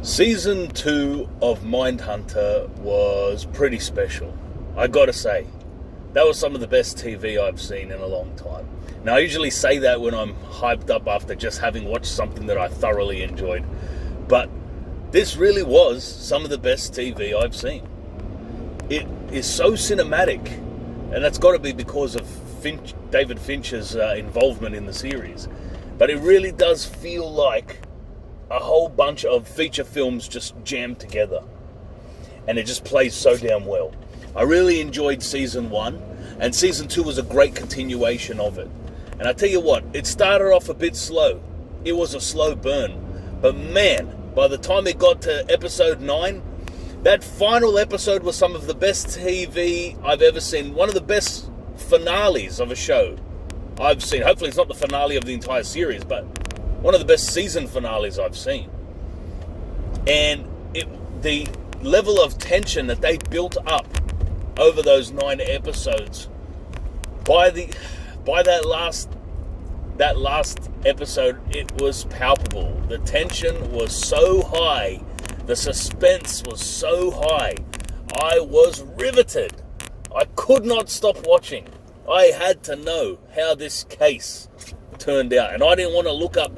Season 2 of Mindhunter was pretty special. I gotta say, that was some of the best TV I've seen in a long time. Now, I usually say that when I'm hyped up after just having watched something that I thoroughly enjoyed. But this really was some of the best TV I've seen. It is so cinematic, and that's got to be because of David Fincher's involvement in the series. But it really does feel like a whole bunch of feature films just jammed together. And it just plays so damn well. I really enjoyed Season 1, and Season 2 was a great continuation of it. And I tell you what, it started off a bit slow. It was a slow burn. But man, by the time it got to episode 9, that final episode was some of the best TV I've ever seen. One of the best finales of a show I've seen. Hopefully it's not the finale of the entire series, but one of the best season finales I've seen. And the level of tension that they built up over those 9 episodes, by that last episode, it was palpable. The tension was so high. The suspense was so high. I was riveted. I could not stop watching. I had to know how this case turned out. And I didn't want to look up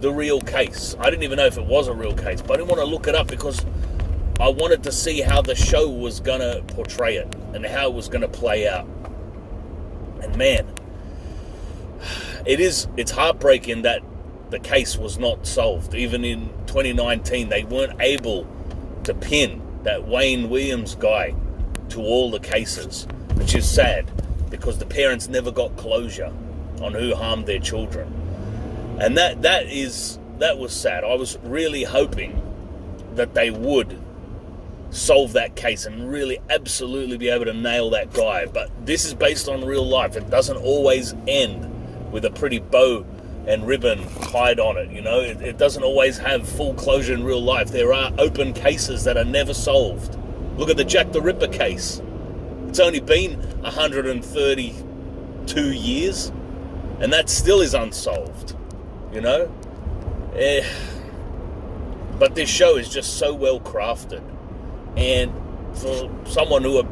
the real case. I didn't even know if it was a real case, but I didn't want to look it up because I wanted to see how the show was going to portray it and how it was going to play out. And man, it's heartbreaking that the case was not solved. Even in 2019, they weren't able to pin that Wayne Williams guy to all the cases, which is sad because the parents never got closure on who harmed their children. And that was sad. I was really hoping that they would solve that case and really absolutely be able to nail that guy. But this is based on real life. It doesn't always end with a pretty bow and ribbon tied on it, you know. It doesn't always have full closure in real life. There are open cases that are never solved. Look at the Jack the Ripper case. It's only been 132 years, and that still is unsolved, you know. But this show is just so well crafted, and for someone who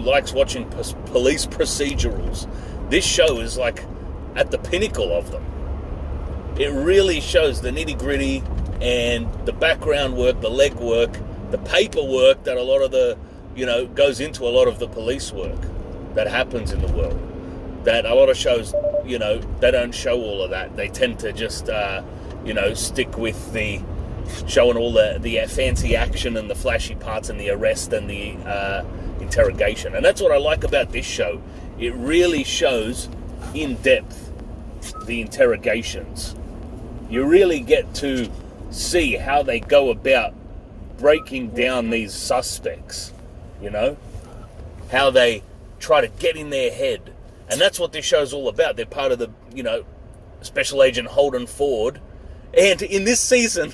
likes watching police procedurals, this show is like at the pinnacle of them. It really shows the nitty-gritty and the background work, the leg work, the paperwork that a lot of the, goes into a lot of the police work that happens in the world. That a lot of shows, they don't show all of that. They tend to just, stick with the showing all the fancy action and the flashy parts and the arrest and the interrogation. And that's what I like about this show. It really shows in depth the interrogations. You really get to see how they go about breaking down these suspects, how they try to get in their head. And that's what this show's all about. They're part of the, Special Agent Holden Ford. And in this season,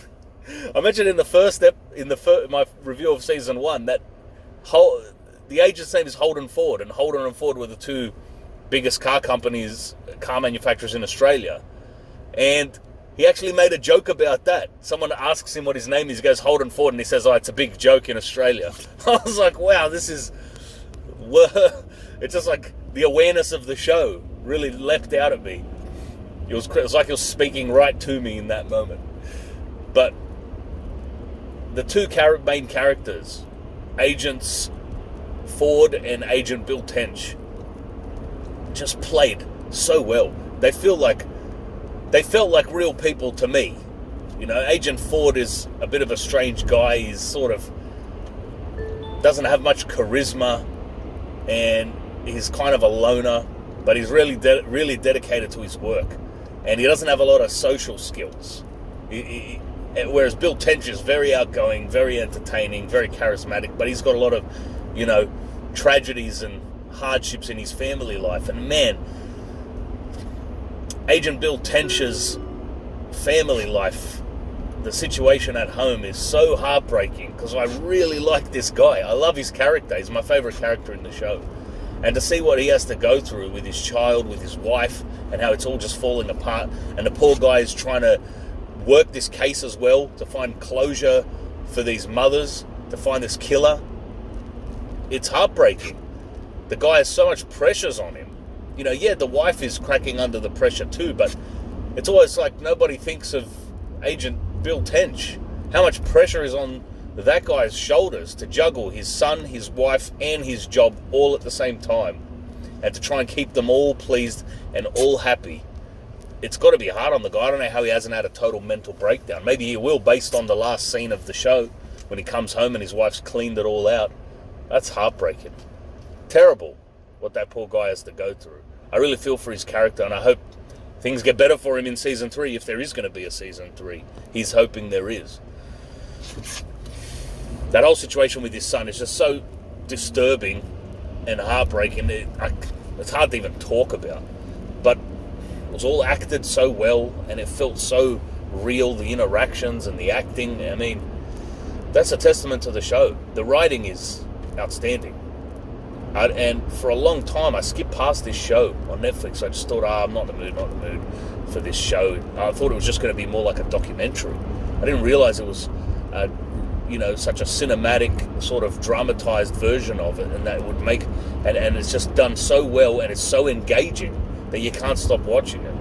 I mentioned in my review of season 1 that the agent's name is Holden Ford, and Holden and Ford were the two biggest car manufacturers in Australia. And he actually made a joke about that. Someone asks him what his name is. He goes, Holden Ford, and he says, it's a big joke in Australia. I was like, wow, it's just like the awareness of the show really leapt out at me. It was like he was speaking right to me in that moment. But the two main characters, Agents Ford and Agent Bill Tench, just played so well. They felt like real people to me. Agent Ford is a bit of a strange guy. He's sort of doesn't have much charisma, and he's kind of a loner, but he's really dedicated to his work, and he doesn't have a lot of social skills. Whereas Bill Tench is very outgoing, very entertaining, very charismatic, but he's got a lot of, tragedies and hardships in his family life. And man, Agent Bill Tench's family life, the situation at home is so heartbreaking because I really like this guy. I love his character. He's my favorite character in the show. And to see what he has to go through with his child, with his wife, and how it's all just falling apart, and the poor guy is trying to work this case as well, to find closure for these mothers, to find this killer. It's heartbreaking. The guy has so much pressures on him. You know, yeah, the wife is cracking under the pressure too, but it's always like nobody thinks of Agent Bill Tench. How much pressure is on that guy's shoulders to juggle his son, his wife, and his job all at the same time, and to try and keep them all pleased and all happy. It's got to be hard on the guy. I don't know how he hasn't had a total mental breakdown. Maybe he will, based on the last scene of the show when he comes home and his wife's cleaned it all out. That's heartbreaking. Terrible what that poor guy has to go through. I really feel for his character, and I hope things get better for him in season 3, if there is going to be a season 3. He's hoping there is. That whole situation with his son is just so disturbing and heartbreaking. It's hard to even talk about. But it was all acted so well, and it felt so real, the interactions and the acting. I mean, that's a testament to the show. The writing is outstanding. And for a long time, I skipped past this show on Netflix. I just thought, I'm not in the mood for this show. I thought it was just going to be more like a documentary. I didn't realize it was, such a cinematic, sort of dramatized version of it, and that would make, and it's just done so well, and it's so engaging that you can't stop watching it.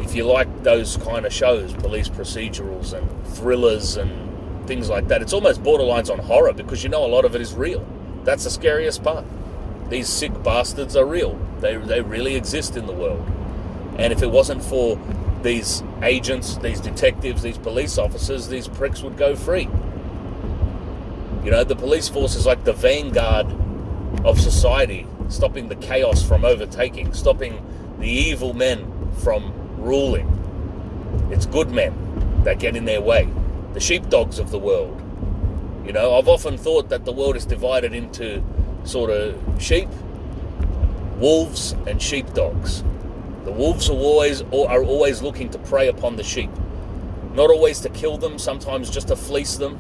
If you like those kind of shows, police procedurals and thrillers and things like that, it's almost borderlines on horror, because you know a lot of it is real. That's the scariest part. These sick bastards are real. They really exist in the world. And if it wasn't for these agents, these detectives, these police officers, these pricks would go free. You know, the police force is like the vanguard of society, stopping the chaos from overtaking, stopping the evil men from ruling. It's good men that get in their way. The sheepdogs of the world. You know, I've often thought that the world is divided into sort of sheep, wolves, and sheepdogs. The wolves are always looking to prey upon the sheep. Not always to kill them, sometimes just to fleece them,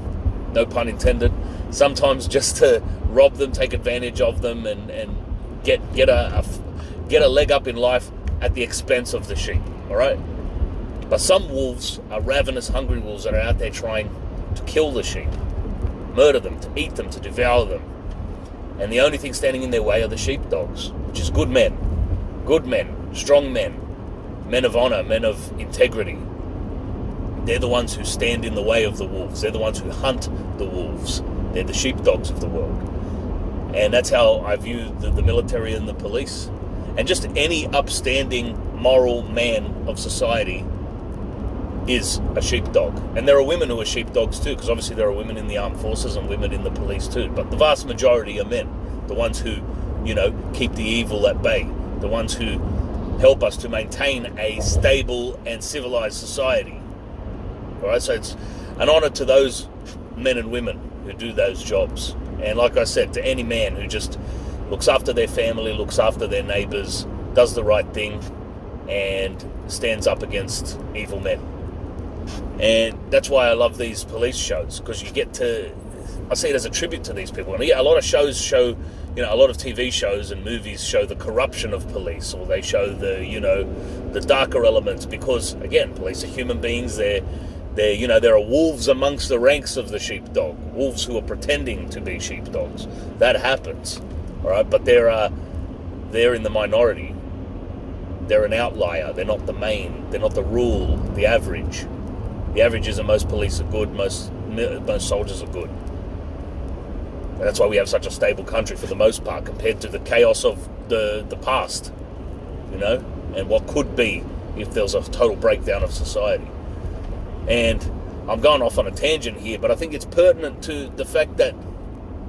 no pun intended. Sometimes just to rob them, take advantage of them, and get a leg up in life at the expense of the sheep, all right? But some wolves are ravenous, hungry wolves that are out there trying to kill the sheep, murder them, to eat them, to devour them. And the only thing standing in their way are the sheepdogs, which is good men, strong men, men of honor, men of integrity. They're the ones who stand in the way of the wolves. They're the ones who hunt the wolves. They're the sheepdogs of the world. And that's how I view the military and the police. And just any upstanding, moral man of society is a sheepdog. And there are women who are sheepdogs too, because obviously there are women in the armed forces and women in the police too. But the vast majority are men. The ones who, keep the evil at bay. The ones who help us to maintain a stable and civilized society. All right, so it's an honor to those men and women who do those jobs. And like I said, to any man who just looks after their family, looks after their neighbors, does the right thing, and stands up against evil men. And that's why I love these police shows, because you get to, I see it as a tribute to these people. And yeah, a lot of shows show, a lot of TV shows and movies show the corruption of police, or they show the darker elements, because again, police are human beings. There are wolves amongst the ranks of the sheepdog, wolves who are pretending to be sheepdogs. That happens, all right. But they're in the minority. They're an outlier. They're not the main. They're not the rule. The average. The average is that most police are good. Most soldiers are good. And that's why we have such a stable country for the most part, compared to the chaos of the past. And what could be if there was a total breakdown of society. And I'm going off on a tangent here, but I think it's pertinent to the fact that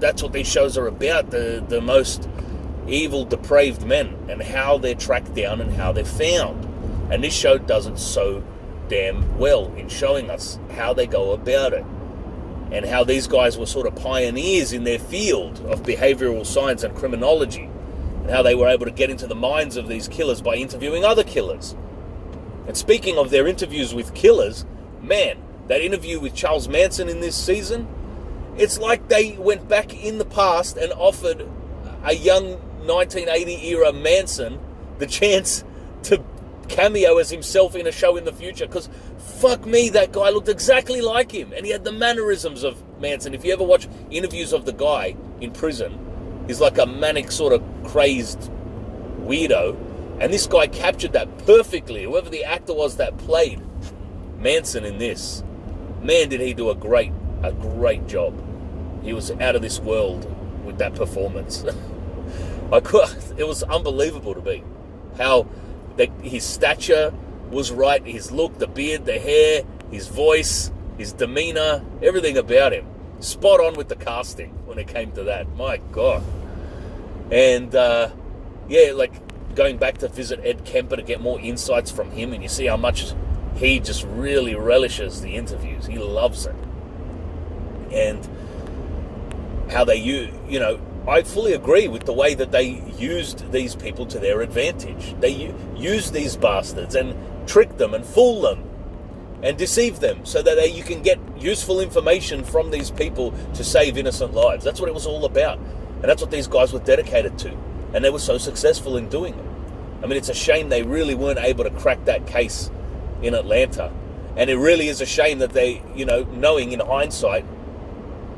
that's what these shows are about, the most evil, depraved men, and how they're tracked down and how they're found. And this show does it so damn well in showing us how they go about it, and how these guys were sort of pioneers in their field of behavioral science and criminology, and how they were able to get into the minds of these killers by interviewing other killers. And speaking of their interviews with killers, man, that interview with Charles Manson in this season, it's like they went back in the past and offered a young 1980 era Manson the chance to cameo as himself in a show in the future, because fuck me, that guy looked exactly like him, and he had the mannerisms of Manson. If you ever watch interviews of the guy in prison, he's like a manic sort of crazed weirdo, and this guy captured that perfectly. Whoever the actor was that played Manson in this, man, did he do a great job. He was out of this world with that performance. It was unbelievable to me how his stature was right, his look, the beard, the hair, his voice, his demeanor, everything about him. Spot on with the casting when it came to that. My God. And, like going back to visit Ed Kemper to get more insights from him, and you see how much he just really relishes the interviews. He loves it. And how they I fully agree with the way that they used these people to their advantage. They used these bastards and tricked them and fooled them and deceived them so that you can get useful information from these people to save innocent lives. That's what it was all about. And that's what these guys were dedicated to. And they were so successful in doing it. I mean, it's a shame they really weren't able to crack that case in Atlanta. And it really is a shame that they, knowing in hindsight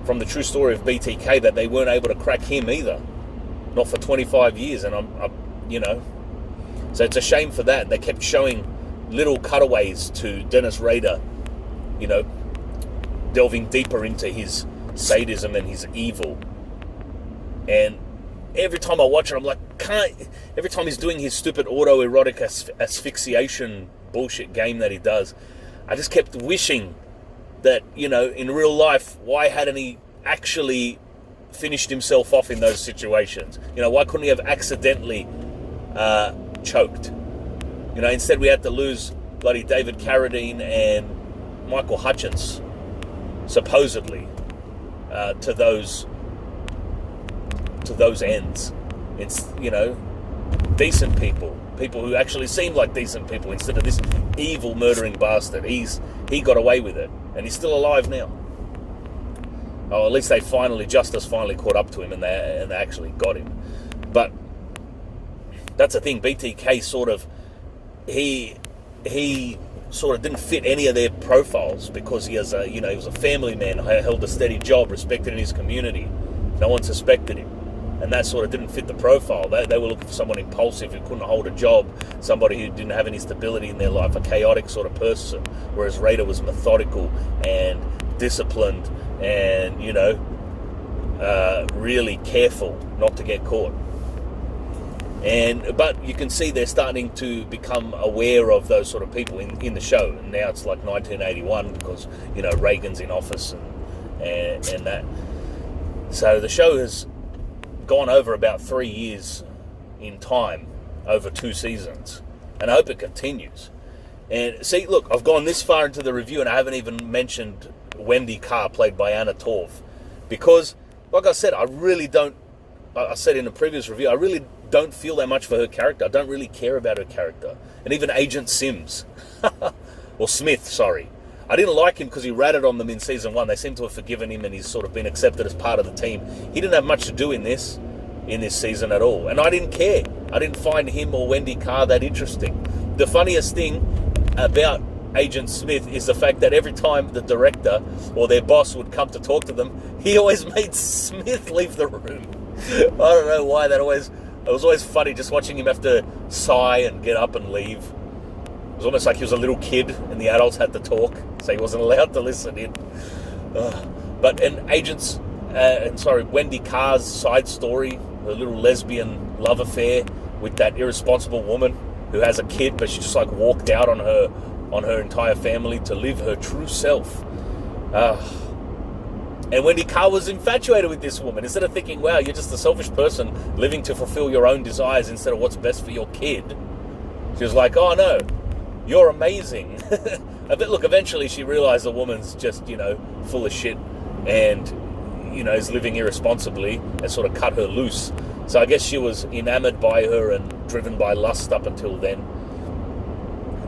from the true story of BTK that they weren't able to crack him either. Not for 25 years. And so it's a shame for that. They kept showing little cutaways to Dennis Rader, delving deeper into his sadism and his evil. And every time I watch it, I'm like, every time he's doing his stupid autoerotic asphyxiation bullshit game that he does, I just kept wishing that, in real life, why hadn't he actually finished himself off in those situations? Why couldn't he have accidentally choked? Instead we had to lose bloody David Carradine and Michael Hutchence, supposedly, to those ends. It's, decent people who actually seem like decent people, instead of this evil murdering bastard. He got away with it, and he's still alive now. Oh, at least justice finally caught up to him, and they actually got him. But that's the thing. BTK sort of he sort of didn't fit any of their profiles, because he was a family man, held a steady job, respected in his community. No one suspected him. And that sort of didn't fit the profile. They were looking for someone impulsive who couldn't hold a job, somebody who didn't have any stability in their life, a chaotic sort of person. Whereas Rader was methodical and disciplined and, really careful not to get caught. But you can see they're starting to become aware of those sort of people in the show. And now it's like 1981 because, Reagan's in office and that. So the show has gone over about 3 years in time, over 2 seasons, and I hope it continues. And see, look, I've gone this far into the review and I haven't even mentioned Wendy Carr, played by Anna Torv, because, like I said, I said in a previous review, I really don't feel that much for her character. I don't really care about her character. And even Agent Sims, or Smith, sorry, I didn't like him because he ratted on them in season 1. They seem to have forgiven him and he's sort of been accepted as part of the team. He didn't have much to do in this season at all. And I didn't care. I didn't find him or Wendy Carr that interesting. The funniest thing about Agent Smith is the fact that every time the director or their boss would come to talk to them, he always made Smith leave the room. I don't know why. It was always funny just watching him have to sigh and get up and leave. It was almost like he was a little kid and the adults had to talk, so he wasn't allowed to listen in. But Wendy Carr's side story, her little lesbian love affair with that irresponsible woman who has a kid, but she just like walked out on her entire family to live her true self. And Wendy Carr was infatuated with this woman. Instead of thinking, wow, you're just a selfish person living to fulfill your own desires instead of what's best for your kid, she was like, oh no, you're amazing. But look, eventually she realized the woman's just, full of shit and, is living irresponsibly, and sort of cut her loose. So I guess she was enamored by her and driven by lust up until then.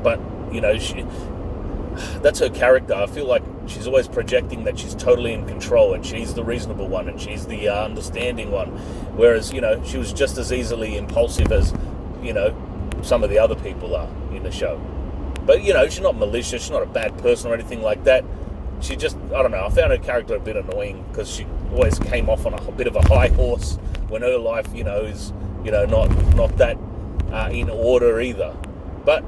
But, that's her character. I feel like she's always projecting that she's totally in control and she's the reasonable one and she's the understanding one. Whereas, she was just as easily impulsive as, some of the other people are in the show. But, you know, she's not malicious, she's not a bad person or anything like that. She just, I don't know, I found her character a bit annoying because she always came off on a bit of a high horse when her life, you know, is, you know, not that in order either. But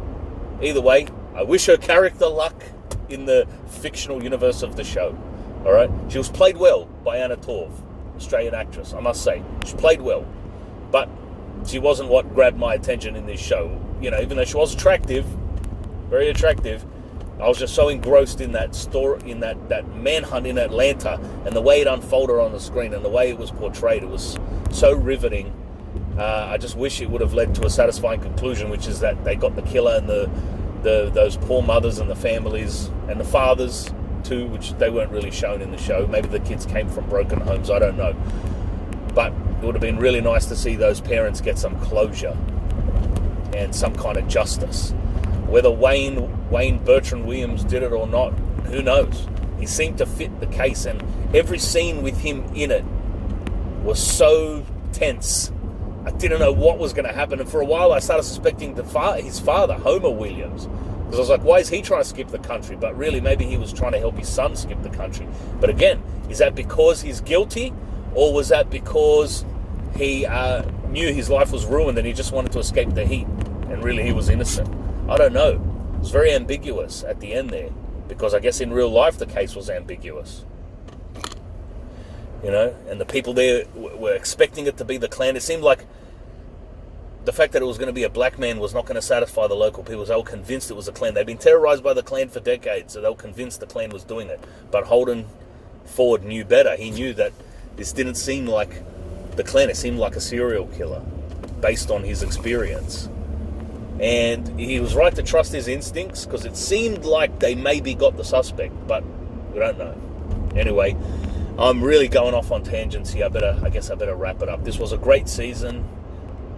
either way, I wish her character luck in the fictional universe of the show. All right, she was played well by Anna Torv, Australian actress, I must say. She played well, but she wasn't what grabbed my attention in this show. You know, even though she was attractive, very attractive, I was just so engrossed in that story, in that manhunt in Atlanta, and the way it unfolded on the screen and the way it was portrayed. It was so riveting. I just wish it would have led to a satisfying conclusion, which is that they got the killer and those poor mothers and the families and the fathers too, which they weren't really shown in the show. Maybe the kids came from broken homes, I don't know. But it would have been really nice to see those parents get some closure and some kind of justice. Whether Wayne Bertrand Williams did it or not, who knows? He seemed to fit the case, and every scene with him in it was so tense. I didn't know what was going to happen, and for a while I started suspecting his father, Homer Williams, because I was like, why is he trying to skip the country? But really, maybe he was trying to help his son skip the country. But again, is that because he's guilty, or was that because he knew his life was ruined and he just wanted to escape the heat, and really he was innocent? I don't know. It's very ambiguous at the end there, because I guess in real life the case was ambiguous. You know, and the people there were expecting it to be the Klan. It seemed like the fact that it was going to be a black man was not going to satisfy the local people. They were convinced it was a Klan. They'd been terrorized by the Klan for decades, so they were convinced the Klan was doing it. But Holden Ford knew better. He knew that this didn't seem like the Klan. It seemed like a serial killer based on his experience. And he was right to trust his instincts, because it seemed like they maybe got the suspect, but we don't know. Anyway, I'm really going off on tangents here. I guess I better wrap it up. This was a great season,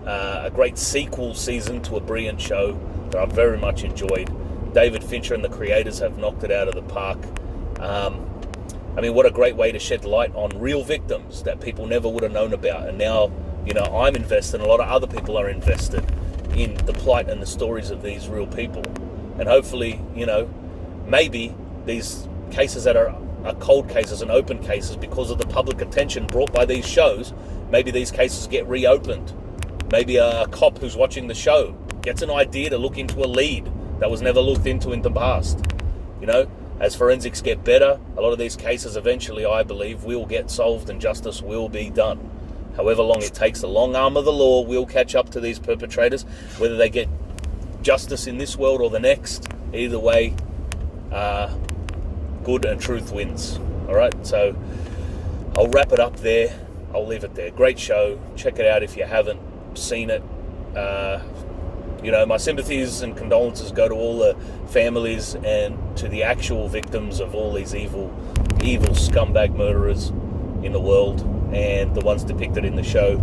a great sequel season to a brilliant show that I've very much enjoyed. David Fincher and the creators have knocked it out of the park. I mean, what a great way to shed light on real victims that people never would have known about. And now, you know, I'm invested, and a lot of other people are invested in the plight and the stories of these real people. And hopefully, you know, maybe these cases that are cold cases and open cases, because of the public attention brought by these shows, maybe these cases get reopened. Maybe a cop who's watching the show gets an idea to look into a lead that was never looked into in the past. You know, as forensics get better, a lot of these cases eventually, I believe, will get solved and justice will be done. However long it takes, the long arm of the law will catch up to these perpetrators, whether they get justice in this world or the next. Either way, good and truth wins. All right, so I'll wrap it up there. I'll leave it there. Great show. Check it out if you haven't seen it. You know, my sympathies and condolences go to all the families and to the actual victims of all these evil scumbag murderers in the world, and the ones depicted in the show.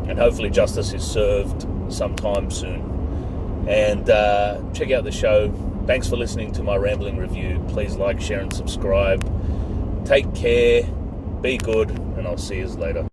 And hopefully justice is served sometime soon. And check out the show. Thanks for listening to my rambling review. Please like, share, and subscribe. Take care. Be good, and I'll see you later.